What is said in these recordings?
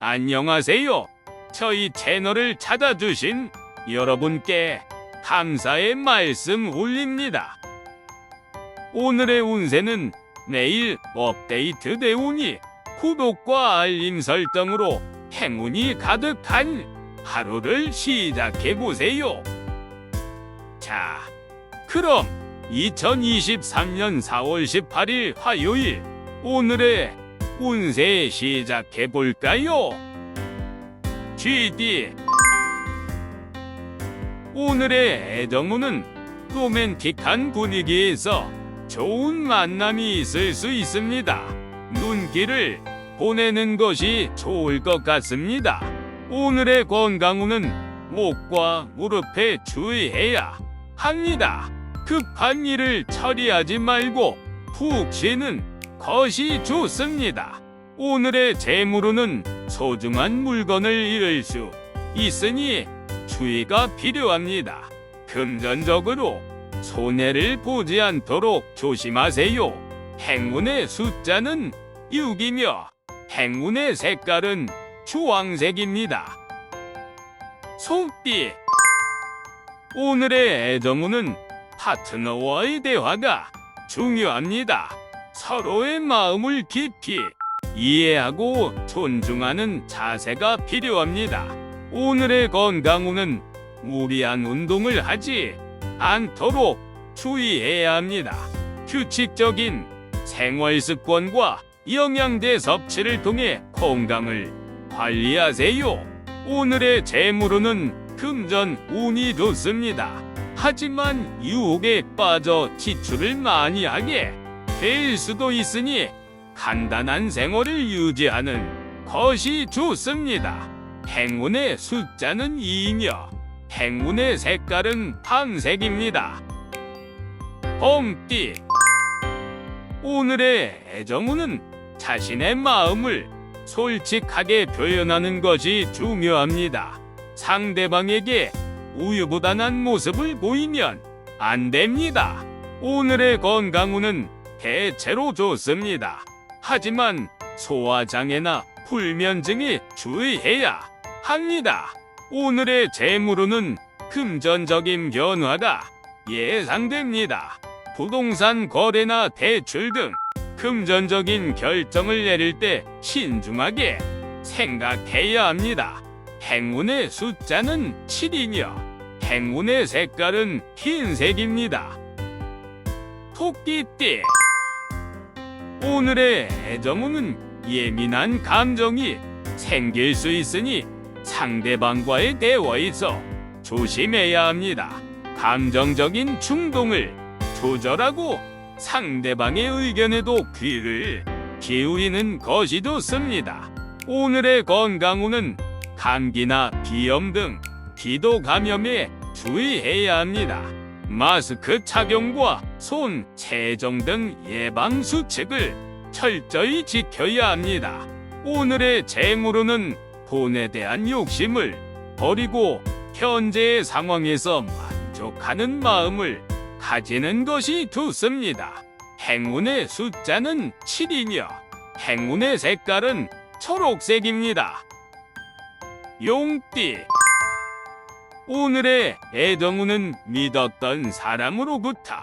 안녕하세요. 저희 채널을 찾아주신 여러분께 감사의 말씀 올립니다. 오늘의 운세는 내일 업데이트 되오니 구독과 알림 설정으로 행운이 가득한 하루를 시작해보세요. 자, 그럼 2023년 4월 18일 화요일 오늘의 운세 시작해볼까요? GD 오늘의 애정운은 로맨틱한 분위기에서 좋은 만남이 있을 수 있습니다. 눈길을 보내는 것이 좋을 것 같습니다. 오늘의 건강운은 목과 무릎에 주의해야 합니다. 급한 일을 처리하지 말고 푹 쉬는 것이 좋습니다. 오늘의 재물운은 소중한 물건을 잃을 수 있으니 주의가 필요합니다. 금전적으로 손해를 보지 않도록 조심하세요. 행운의 숫자는 6이며 행운의 색깔은 주황색입니다. 소띠 오늘의 애정운은 파트너와의 대화가 중요합니다. 서로의 마음을 깊이 이해하고 존중하는 자세가 필요합니다. 오늘의 건강운은 무리한 운동을 하지 않도록 주의해야 합니다. 규칙적인 생활 습관과 영양제 섭취를 통해 건강을 관리하세요. 오늘의 재물운은 금전 운이 좋습니다. 하지만 유혹에 빠져 지출을 많이 하게 될 수도 있으니 간단한 생활을 유지하는 것이 좋습니다. 행운의 숫자는 2이며 행운의 색깔은 황색입니다. 봄띠 오늘의 애정운은 자신의 마음을 솔직하게 표현하는 것이 중요합니다. 상대방에게 우유부단한 모습을 보이면 안 됩니다. 오늘의 건강운은 대체로 좋습니다. 하지만 소화장애나 불면증에 주의해야 합니다. 오늘의 재물운은 금전적인 변화가 예상됩니다. 부동산 거래나 대출 등 금전적인 결정을 내릴 때 신중하게 생각해야 합니다. 행운의 숫자는 7이며 행운의 색깔은 흰색입니다. 토끼띠 오늘의 애정운은 예민한 감정이 생길 수 있으니 상대방과의 대화에서 조심해야 합니다. 감정적인 충동을 조절하고 상대방의 의견에도 귀를 기울이는 것이 좋습니다. 오늘의 건강운은 감기나 비염 등 기도 감염에 주의해야 합니다. 마스크 착용과 손 세정 등 예방 수칙을 철저히 지켜야 합니다. 오늘의 재물운은 돈에 대한 욕심을 버리고 현재의 상황에서 만족하는 마음을 가지는 것이 좋습니다. 행운의 숫자는 7이며 행운의 색깔은 초록색입니다. 용띠 오늘의 애정운은 믿었던 사람으로부터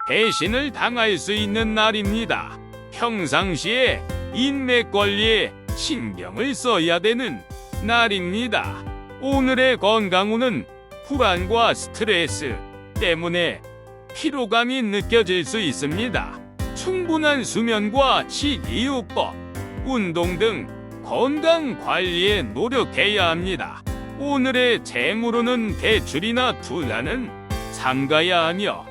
배신을 당할 수 있는 날입니다. 평상시에 인맥 관리에 신경을 써야 되는 날입니다. 오늘의 건강운은 불안과 스트레스 때문에 피로감이 느껴질 수 있습니다. 충분한 수면과 식이요법, 운동 등 건강 관리에 노력해야 합니다. 오늘의 재물운은 대출이나 투자는 삼가야 하며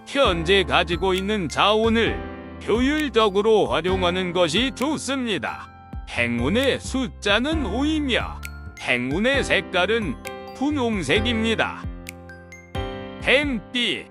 현재 가지고 있는 자원을 효율적으로 활용하는 것이 좋습니다. 행운의 숫자는 5이며 행운의 색깔은 분홍색입니다. 뱀띠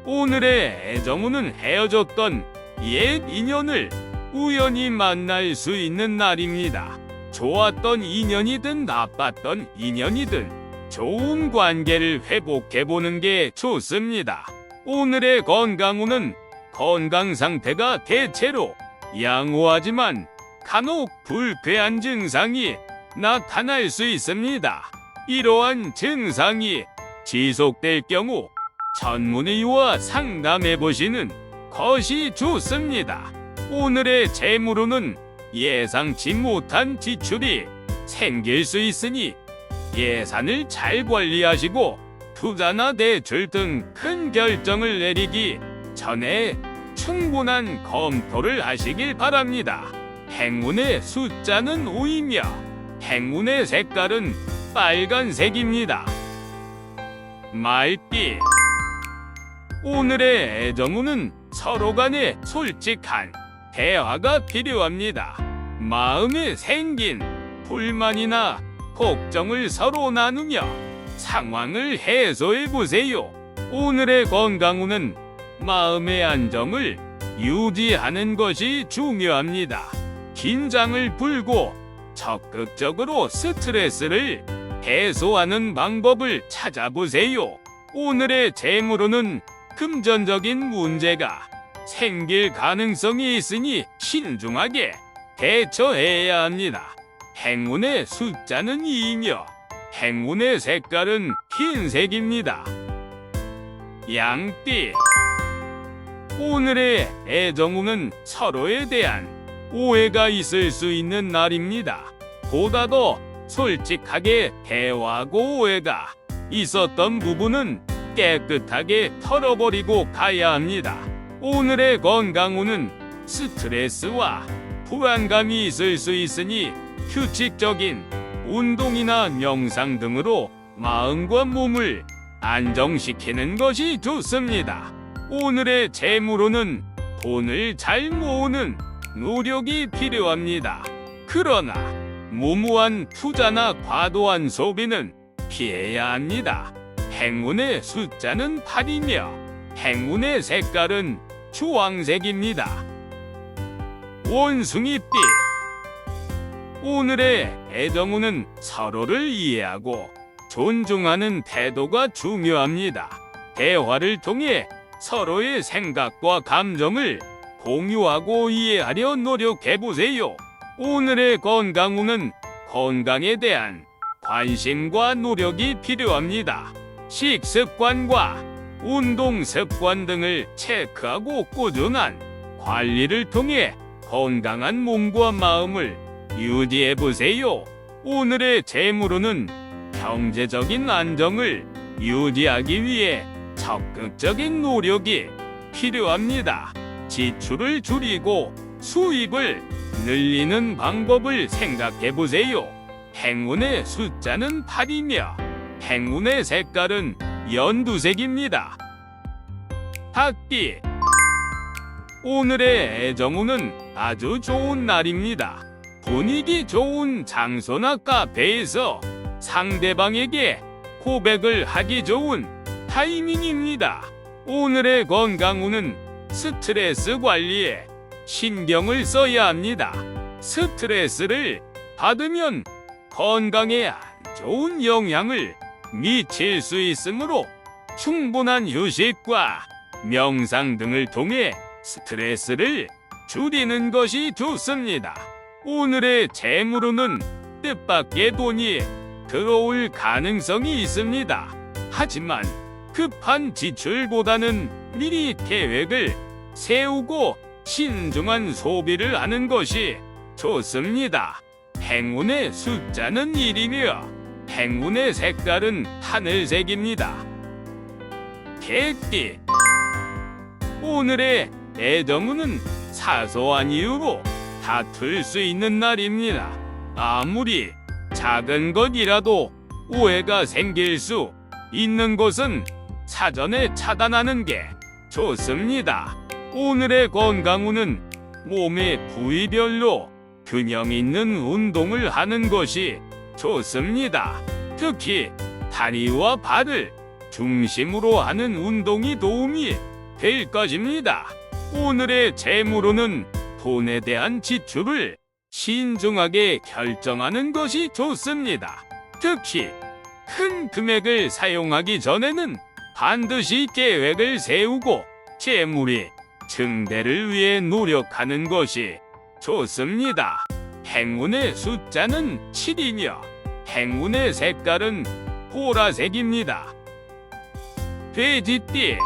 오늘의 애정운은 헤어졌던 옛 인연을 우연히 만날 수 있는 날입니다. 좋았던 인연이든 나빴던 인연이든 좋은 관계를 회복해보는 게 좋습니다. 오늘의 건강운은 건강 상태가 대체로 양호하지만 간혹 불쾌한 증상이 나타날 수 있습니다. 이러한 증상이 지속될 경우 전문의와 상담해 보시는 것이 좋습니다. 오늘의 재물운은 예상치 못한 지출이 생길 수 있으니 예산을 잘 관리하시고 투자나 대출 등 큰 결정을 내리기 전에 충분한 검토를 하시길 바랍니다. 행운의 숫자는 5이며 행운의 색깔은 빨간색입니다. 말띠. 오늘의 애정운은 서로 간에 솔직한 대화가 필요합니다. 마음에 생긴 불만이나 걱정을 서로 나누며 상황을 해소해 보세요. 오늘의 건강운은 마음의 안정을 유지하는 것이 중요합니다. 긴장을 풀고 적극적으로 스트레스를 해소하는 방법을 찾아보세요. 오늘의 재물운은 금전적인 문제가 생길 가능성이 있으니 신중하게 대처해야 합니다. 행운의 숫자는 2이며 행운의 색깔은 흰색입니다. 양띠. 오늘의 애정운은 서로에 대한 오해가 있을 수 있는 날입니다. 보다 더 솔직하게 대화하고 오해가 있었던 부분은 깨끗하게 털어버리고 가야 합니다. 오늘의 건강운은 스트레스와 불안감이 있을 수 있으니 규칙적인 운동이나 명상 등으로 마음과 몸을 안정시키는 것이 좋습니다. 오늘의 재물운은 돈을 잘 모으는 노력이 필요합니다. 그러나 무모한 투자나 과도한 소비는 피해야 합니다. 행운의 숫자는 8이며 행운의 색깔은 주황색입니다. 원숭이띠. 오늘의 애정운은 서로를 이해하고 존중하는 태도가 중요합니다. 대화를 통해 서로의 생각과 감정을 공유하고 이해하려 노력해보세요. 오늘의 건강운은 건강에 대한 관심과 노력이 필요합니다. 식습관과 운동 습관 등을 체크하고 꾸준한 관리를 통해 건강한 몸과 마음을 유지해보세요. 오늘의 재물운은 경제적인 안정을 유지하기 위해 적극적인 노력이 필요합니다. 지출을 줄이고 수입을 늘리는 방법을 생각해보세요. 행운의 숫자는 8이며 행운의 색깔은 연두색입니다. 닭띠. 오늘의 애정운은 아주 좋은 날입니다. 분위기 좋은 장소나 카페에서 상대방에게 고백을 하기 좋은 타이밍입니다. 오늘의 건강운은 스트레스 관리에 신경을 써야 합니다. 스트레스를 받으면 건강에 안 좋은 영향을 미칠 수 있으므로 충분한 휴식과 명상 등을 통해 스트레스를 줄이는 것이 좋습니다. 오늘의 재물운은 뜻밖의 돈이 들어올 가능성이 있습니다. 하지만 급한 지출보다는 미리 계획을 세우고 신중한 소비를 하는 것이 좋습니다. 행운의 숫자는 1이며 행운의 색깔은 하늘색입니다. 개띠. 오늘의 애정운은 사소한 이유로 다툴 수 있는 날입니다. 아무리 작은 것이라도 오해가 생길 수 있는 것은 사전에 차단하는 게 좋습니다. 오늘의 건강운은 몸의 부위별로 균형 있는 운동을 하는 것이 좋습니다. 특히 다리와 발을 중심으로 하는 운동이 도움이 될 것입니다. 오늘의 재물운은 돈에 대한 지출을 신중하게 결정하는 것이 좋습니다. 특히 큰 금액을 사용하기 전에는 반드시 계획을 세우고 재물이 증대를 위해 노력하는 것이 좋습니다. 행운의 숫자는 7이며 행운의 색깔은 보라색입니다. 돼지띠.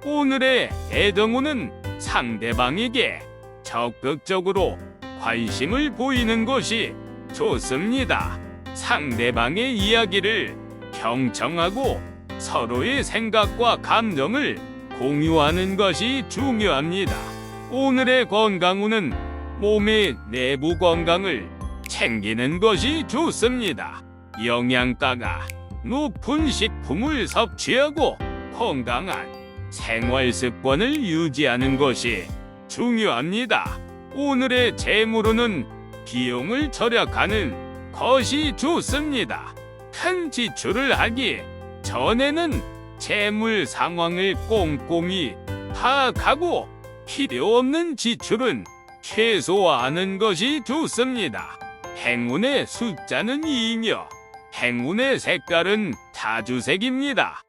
오늘의 애정운은 상대방에게 적극적으로 관심을 보이는 것이 좋습니다. 상대방의 이야기를 경청하고 서로의 생각과 감정을 공유하는 것이 중요합니다. 오늘의 건강운은 몸의 내부 건강을 챙기는 것이 좋습니다. 영양가가 높은 식품을 섭취하고 건강한 생활 습관을 유지하는 것이 중요합니다. 오늘의 재물운은 비용을 절약하는 것이 좋습니다. 큰 지출을 하기 전에는 재물 상황을 꼼꼼히 파악하고 필요 없는 지출은 최소화하는 것이 좋습니다. 행운의 숫자는 2이며 행운의 색깔은 다주색입니다.